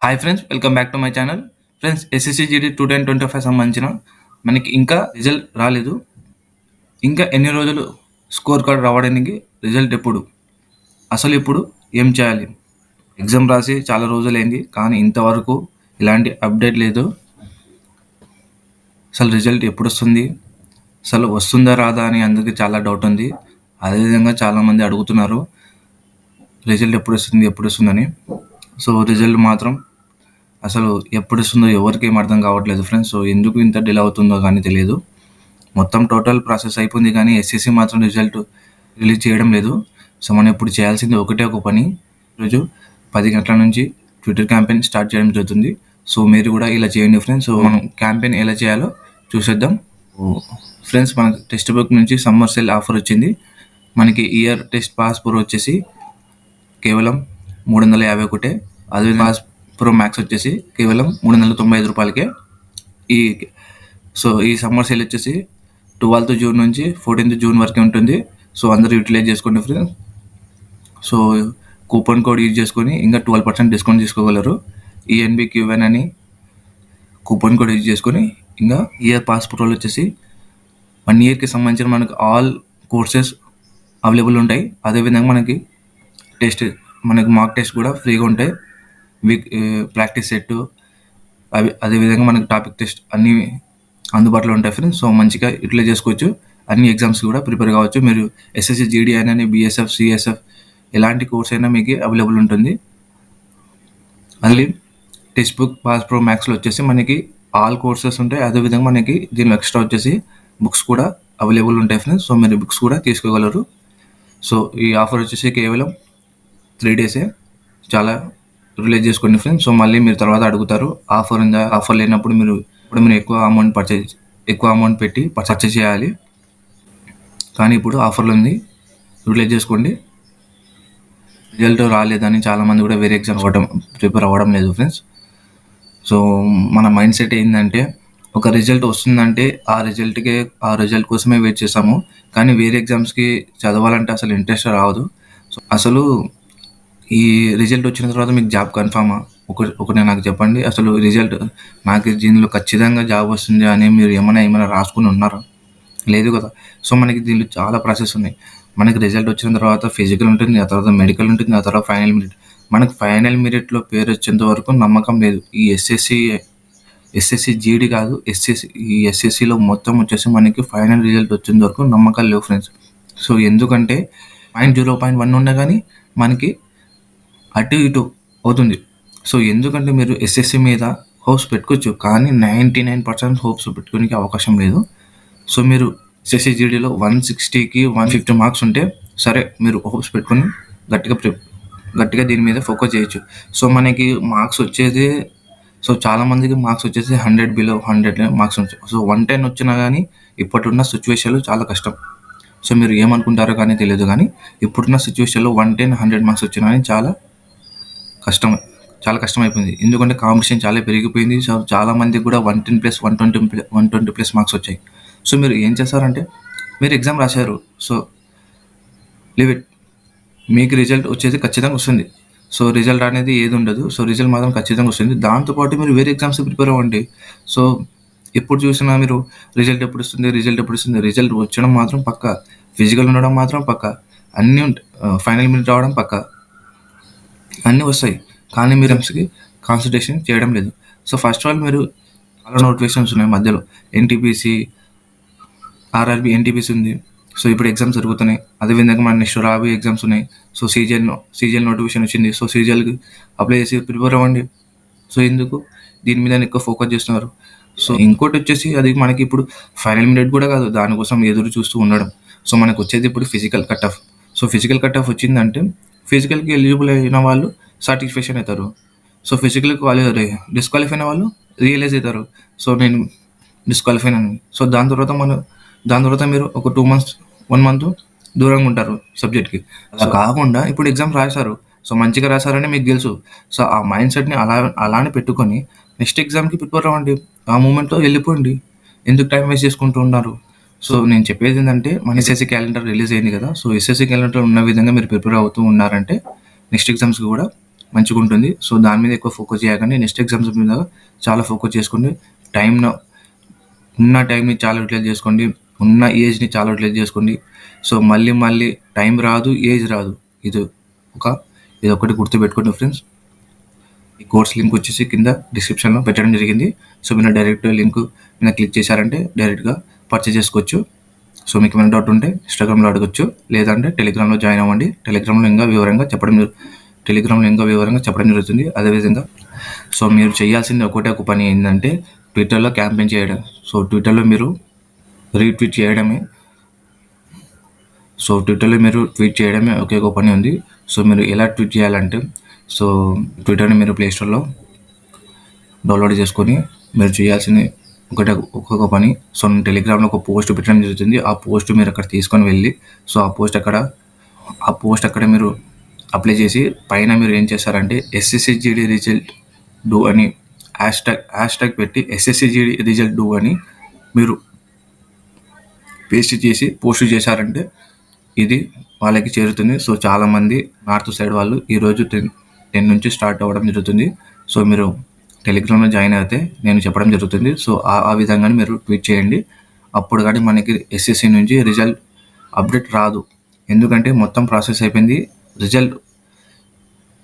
Hi friends, welcome back to my channel. Friends, SSC GD 2025 సంబంధించిన మనకి ఇంకా result రాలేదు. ఇంకా ఎన్ని రోజులు స్కోర్ కార్డ్ రావడానికి? రిజల్ట్ ఎప్పుడు? అసలు ఇప్పుడు ఏం చేయాలి? ఎగ్జామ్ రాసి చాలా రోజులైంది, కానీ ఇంతవరకు ఇలాంటి అప్డేట్ లేదు. అసలు రిజల్ట్ ఎప్పుడు వస్తుంది? అసలు వస్తుందా రాదా అని అందరికీ చాలా డౌట్ ఉంది. అదేవిధంగా చాలామంది అడుగుతున్నారు రిజల్ట్ ఎప్పుడు వస్తుందని. సో రిజల్ట్ మాత్రం అసలు ఎప్పుడు వస్తుందో ఎవరికి ఏం అర్థం కావట్లేదు ఫ్రెండ్స్. సో ఎందుకు ఇంత డిలే అవుతుందో కానీ తెలియదు. మొత్తం టోటల్ ప్రాసెస్ అయిపోయింది, కానీ ఎస్ఎస్సి మాత్రం రిజల్ట్ రిలీజ్ చేయడం లేదు. సో మనం ఇప్పుడు చేయాల్సింది ఒకటే ఒక పని. ఈరోజు 10 గంటల నుంచి ట్విట్టర్ క్యాంపెయిన్ స్టార్ట్ చేయడం జరుగుతుంది. సో మీరు కూడా ఇలా చేయండి ఫ్రెండ్స్. సో మనం క్యాంపెయిన్ ఎలా చేయాలో చూసేద్దాం. ఫ్రెండ్స్, మనకి టెక్స్ట్ బుక్ నుంచి సమ్మర్ సేల్ ఆఫర్ వచ్చింది. మనకి ఇయర్ టెస్ట్ పాస్ ప్రో వచ్చేసి కేవలం 351. అదే పాస్ ప్రో మ్యాక్స్ వచ్చేసి కేవలం 395 రూపాయలకే. ఈ సమ్మర్ సేల్ వచ్చేసి 12th జూన్ నుంచి 14th జూన్ వరకే ఉంటుంది. సో అందరూ యూటిలైజ్ చేసుకోండి friends. So coupon code use చేసుకొని ఇంకా 12% డిస్కౌంట్ తీసుకోగలరు. ENBQN అని కూపన్ కోడ్ యూజ్ చేసుకొని ఇంకా ఇయర్ పాస్ ప్రోలు వచ్చేసి 1 ఇయర్కి సంబంధించిన మనకు ఆల్ కోర్సెస్ అవైలబుల్ ఉంటాయి. అదేవిధంగా మనకి మాక్ టెస్ట్ కూడా ఫ్రీగా ఉంటాయి. ప్రాక్టీస్ సెట్ అదేవిధంగా మనకి టాపిక్ టెస్ట్ అన్నీ అందుబాటులో ఉంటాయి ఫ్రెండ్స్. సో మంచిగా యూటిలైజ్ చేసుకోవచ్చు. అన్ని ఎగ్జామ్స్ కూడా ప్రిపేర్ కావచ్చు. మీరు ఎస్ఎస్సి జీడీ అయినా BSF CSF ఎలాంటి కోర్స్ అయినా మీకు అవైలబుల్ ఉంటుంది. మళ్ళీ టెక్స్ట్ బుక్ పాస్ ప్రో మ్యాక్స్లో వచ్చేసి మనకి ఆల్ కోర్సెస్ ఉంటాయి. అదేవిధంగా మనకి దీనిలో ఎక్స్ట్రా వచ్చేసి బుక్స్ కూడా అవైలబుల్ ఉంటాయి ఫ్రెండ్స్. సో మీరు బుక్స్ కూడా తీసుకోగలరు. సో ఈ ఆఫర్ వచ్చేసి కేవలం 3 డేసే. చాలా రిలీజ్ చేసుకోండి ఫ్రెండ్స్. సో మళ్ళీ మీరు తర్వాత అడుగుతారు ఆఫర్ ఉందా, ఆఫర్ లేనప్పుడు మీరు ఎక్కువ అమౌంట్ పెట్టి పర్చేజ్ చేయాలి. కానీ ఇప్పుడు ఆఫర్లు ఉంది, రిలీజ్ చేసుకోండి. రిజల్ట్ రాలేదని చాలామంది కూడా వేరే ఎగ్జామ్స్ ప్రిపేర్ అవ్వడం లేదు ఫ్రెండ్స్. సో మన మైండ్ సెట్ ఏంటంటే ఒక రిజల్ట్ వస్తుందంటే ఆ రిజల్ట్ కోసమే వెయిట్ చేస్తాము. కానీ వేరే ఎగ్జామ్స్కి చదవాలంటే అసలు ఇంట్రెస్ట్ రాదు. సో అసలు ఈ రిజల్ట్ వచ్చిన తర్వాత మీకు జాబ్ కన్ఫామా? ఒకటి నాకు చెప్పండి. అసలు రిజల్ట్ నాకు దీనిలో ఖచ్చితంగా జాబ్ వస్తుంది అని మీరు ఏమైనా రాసుకుని ఉన్నారా? లేదు కదా. సో మనకి దీనిలో చాలా ప్రాసెస్ ఉన్నాయి. మనకి రిజల్ట్ వచ్చిన తర్వాత ఫిజికల్ ఉంటుంది, ఆ తర్వాత మెడికల్ ఉంటుంది, ఆ తర్వాత ఫైనల్ మెరిట్. మనకు ఫైనల్ మెరిట్లో పేరు వచ్చేంత వరకు నమ్మకం లేదు. ఈ ఎస్ఎస్సి జీడీ కాదు, ఈ ఎస్ఎస్సిలో మొత్తం వచ్చేసి మనకి ఫైనల్ రిజల్ట్ వచ్చేంత వరకు నమ్మకాలు లేవు ఫ్రెండ్స్. సో ఎందుకంటే 0.1 ఉన్నా కానీ మనకి అటు ఇటు అవుతుంది. సో ఎందుకంటే మీరు ఎస్ఎస్సి మీద హోప్స్ పెట్టుకోవచ్చు, కానీ 99% హోప్స్ పెట్టుకోనికి అవకాశం లేదు. సో మీరు ఎస్ఎస్సి జీడీలో 160కి 150 మార్క్స్ ఉంటే సరే, మీరు హోప్స్ పెట్టుకొని గట్టిగా దీని మీద ఫోకస్ చేయొచ్చు. సో మనకి మార్క్స్ వచ్చేది, సో చాలామందికి మార్క్స్ వచ్చేసి 100 బిలో 100 మార్క్స్ వచ్చాయి. సో 110 వచ్చినా కానీ ఇప్పటిన్న సిచ్యువేషన్లో చాలా కష్టం. సో మీరు ఏమనుకుంటారో కానీ తెలియదు, కానీ ఇప్పుడున్న సిచ్యువేషన్లో 110, 100 మార్క్స్ వచ్చినా కానీ చాలా కష్టమైపోయింది. ఎందుకంటే కాంపిటీషన్ చాలా పెరిగిపోయింది. సో చాలామందికి కూడా 110+, 120+ మార్క్స్ వచ్చాయి. సో మీరు ఏం చేస్తారంటే, మీరు ఎగ్జామ్ రాశారు, సో లీవ్ ఇట్. మీకు రిజల్ట్ వచ్చేది ఖచ్చితంగా వస్తుంది. సో రిజల్ట్ అనేది ఏది ఉండదు. సో రిజల్ట్ మాత్రం ఖచ్చితంగా వస్తుంది. దాంతోపాటు మీరు వేరే ఎగ్జామ్స్ ప్రిపేర్ అవ్వండి. సో ఎప్పుడు చూసినా మీరు రిజల్ట్ ఎప్పుడు వస్తుంది, రిజల్ట్ వచ్చడం మాత్రం పక్క, ఫిజికల్ ఉండడం మాత్రం పక్క, అన్నీ ఫైనల్ మినిట్ రావడం పక్క, అన్నీ వస్తాయి. కానీ మీరు ఎగ్జామ్స్కి కాన్సన్ట్రేషన్ చేయడం లేదు. సో ఫస్ట్ ఆఫ్ ఆల్ మీరు చాలా నోటిఫికేషన్స్ ఉన్నాయి మధ్యలో. NTPC, RRB, NTPC ఉంది. సో ఇప్పుడు ఎగ్జామ్స్ జరుగుతున్నాయి. అదేవిధంగా మన నెక్స్ట్ రాబోయే ఎగ్జామ్స్ ఉన్నాయి. సో CGL నోటిఫికేషన్ వచ్చింది. సో CGLకి అప్లై చేసి ప్రిపేర్ అవ్వండి. సో ఎందుకు దీని మీద ఎక్కువ ఫోకస్ చేస్తున్నారు? సో ఇంకోటి వచ్చేసి అది మనకి ఇప్పుడు ఫైనల్ మినిట్ కూడా కాదు, దానికోసం ఎదురు చూస్తూ ఉండడం. సో మనకు వచ్చేది ఇప్పుడు physical cut off. So physical cut off వచ్చిందంటే ఫిజికల్కి ఎలిజిబుల్ అయిన వాళ్ళు సర్టిఫికేషన్ అవుతారు. సో ఫిజికల్కి డిస్క్వాలిఫై అయిన వాళ్ళు రియలైజ్ అవుతారు. సో నేను డిస్క్వాలిఫై అని. సో దాని తర్వాత మీరు ఒక 2 months 1 month దూరంగా ఉంటారు సబ్జెక్ట్కి. అలా కాకుండా ఇప్పుడు ఎగ్జామ్ రాశారు, సో మంచిగా రాశారని మీకు తెలుసు. సో ఆ మైండ్ సెట్ని అలానే పెట్టుకొని నెక్స్ట్ ఎగ్జామ్కి ప్రిపేర్ అవ్వండి. ఆ మూమెంట్లో వెళ్ళిపోండి. ఎందుకు టైం వేస్ట్ చేసుకుంటూ ఉన్నారు? సో నేను చెప్పేది ఏంటంటే, మన ఎస్ఎస్సి క్యాలెండర్ రిలీజ్ అయింది కదా. సో ఎస్ఎస్సి క్యాలెండర్ ఉన్న విధంగా మీరు ప్రిపేర్ అవుతూ ఉన్నారంటే నెక్స్ట్ ఎగ్జామ్స్కి కూడా మంచిగా ఉంటుంది. సో దాని మీద ఎక్కువ ఫోకస్ చేయకండి. నెక్స్ట్ ఎగ్జామ్స్ మీద చాలా ఫోకస్ చేసుకోండి. ఉన్న టైంని చాలా యూటిలైజ్ చేసుకోండి. ఉన్న ఏజ్ని చాలా యూటిలైజ్ చేసుకోండి. సో మళ్ళీ టైం రాదు, ఏజ్ రాదు. ఇదొకటి గుర్తుపెట్టుకోండి ఫ్రెండ్స్. ఈ కోర్స్ లింక్ వచ్చేసి కింద డిస్క్రిప్షన్లో పెట్టడం జరిగింది. సో మీరు డైరెక్ట్ లింక్ మీద క్లిక్ చేశారంటే డైరెక్ట్గా పర్చేజ్ చేసుకోవచ్చు. సో మీకు ఏమైనా డౌట్ ఉంటే ఇన్స్టాగ్రామ్లో అడగచ్చు, లేదంటే టెలిగ్రామ్లో జాయిన్ అవ్వండి. టెలిగ్రామ్లో ఇంకా వివరంగా చెప్పడం జరుగుతుంది. అదేవిధంగా సో మీరు చేయాల్సింది ఒకటే ఒక పని ఏంటంటే ట్విట్టర్లో క్యాంపెయిన్ చేయడం. సో ట్విట్టర్లో మీరు రీట్వీట్ చేయడమే. సో ట్విట్టర్లో మీరు ట్వీట్ చేయడమే ఒకే ఒక పని ఉంది. సో మీరు ఎలా ట్వీట్ చేయాలంటే, సో ట్విట్టర్ని మీరు ప్లేస్టోర్లో డౌన్లోడ్ చేసుకొని మీరు చేయాల్సింది ఒక్కొక్క పని. సో నేను టెలిగ్రామ్లో ఒక పోస్ట్ పెట్టడం జరుగుతుంది. ఆ పోస్ట్ మీరు అక్కడ తీసుకొని వెళ్ళి, సో ఆ పోస్ట్ అక్కడ మీరు అప్లై చేసి పైన మీరు ఏం చేస్తారంటే SSCGD రిజల్ట్ డూ అని హ్యాష్ ట్యాగ్ పెట్టి SSCGD రిజల్ట్ డూ అని మీరు పేస్ట్ చేసి పోస్ట్ చేశారంటే ఇది వాళ్ళకి చేరుతుంది. సో చాలామంది నార్త్ సైడ్ వాళ్ళు ఈరోజు 10 నుంచి స్టార్ట్ అవ్వడం జరుగుతుంది. సో మీరు టెలిగ్రామ్లో జాయిన్ అయితే నేను చెప్పడం జరుగుతుంది. సో ఆ విధంగానే మీరు ట్వీట్ చేయండి. అప్పుడు కానీ మనకి SSC నుంచి రిజల్ట్ అప్డేట్ రాదు. ఎందుకంటే మొత్తం ప్రాసెస్ అయిపోయింది. రిజల్ట్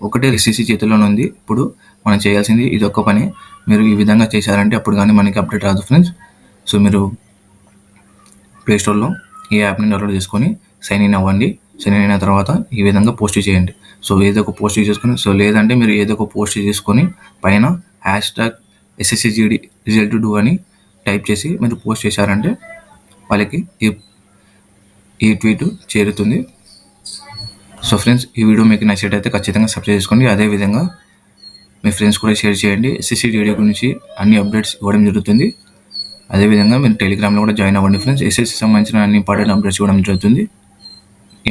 ఒకటే SSC చేతిలోనే ఉంది. ఇప్పుడు మనం చేయాల్సింది ఇదొక్క పని. మీరు ఈ విధంగా చేశారంటే అప్పుడు కానీ మనకి అప్డేట్ రాదు ఫ్రెండ్స్. సో మీరు ప్లేస్టోర్లో ఈ యాప్ని డౌన్లోడ్ చేసుకొని సైన్ ఇన్ అవ్వండి. సైన్ ఇన్ అయిన తర్వాత ఈ విధంగా పోస్ట్ చేయండి. సో ఏదో ఒక పోస్ట్ చేసుకొని, సో లేదంటే మీరు ఏదో ఒక పోస్ట్ చేసుకొని పైన #SSCGD రిజల్ట్ డూ అని టైప్ చేసి మీరు పోస్ట్ చేశారంటే వాళ్ళకి ఈ ట్వీట్ చేరుతుంది. సో ఫ్రెండ్స్, ఈ వీడియో మీకు నచ్చినట్టయితే ఖచ్చితంగా సబ్స్క్రైబ్ చేసుకోండి. అదేవిధంగా మీ ఫ్రెండ్స్ కూడా షేర్ చేయండి. SSCGD గురించి అన్ని అప్డేట్స్ ఇవ్వడం జరుగుతుంది. అదేవిధంగా మీరు టెలిగ్రామ్లో కూడా జాయిన్ అవ్వండి ఫ్రెండ్స్. SSC సంబంధించిన అన్ని ఇంపార్టెంట్ అప్డేట్స్ ఇవ్వడం జరుగుతుంది.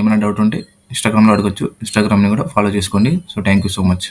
ఏమైనా డౌట్ ఉంటే ఇన్స్టాగ్రామ్లో అడగచ్చు. ఇన్స్టాగ్రామ్ని కూడా ఫాలో చేసుకోండి. So thank you so much.